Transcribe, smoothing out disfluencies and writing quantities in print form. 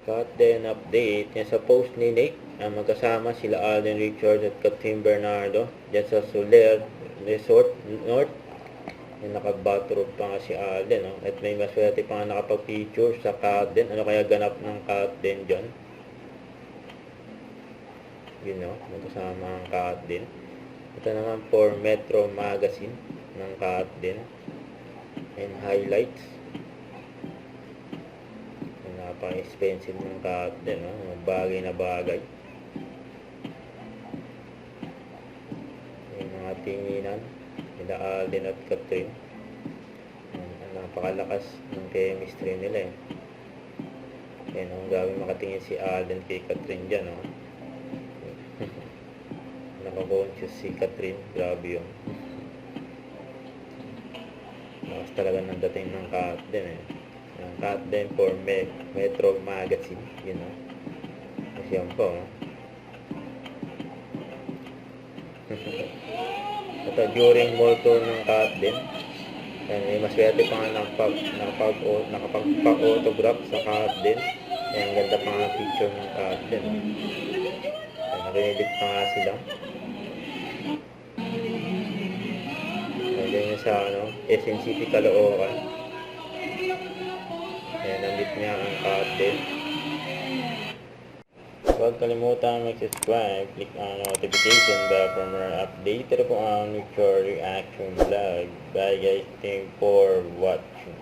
Cut din update yan sa post ni Nick. Magkasama sila Alden Richards at Catherine Bernardo dyan sa Soler Resort North. Yung naka-bathrobe pa nga si Alden, no? At may maswerte pa nga nakapag-feature sa cut din. Ano kaya ganap ng cut din dyan? Yun, no? Magkasama ang cut din. Ito naman for Metro Magazine ng cut din. And highlights. Napaka-expensive ng cut din, no? Bagay na bagay. Yung mga tinginan nila Alden at Catherine. Napakalakas ng chemistry nila, eh. Yan, ang gawin makatingin si Alden kay Catherine dyan, no? Nakakonsyos si Catherine, grabe yun. Lakas talaga ng dating ng cut din, eh. Ang cut din for Metro Magazine, yun, no? Kasi yan po, no? Ito, during mall tour ng cut din. May maswerte pa nga nakapag-autograph sa cut din. Ang ganda pa nga picture ng cut din. Nakinilig pa nga sila. Ganyan sa SNCP Caloocan. Nandit niya ang cut din. Huwag kalimutan mag-subscribe, click ang notification bell for more update. Ito po ang Victor Reaction Vlog. Bye guys, thank you for watching.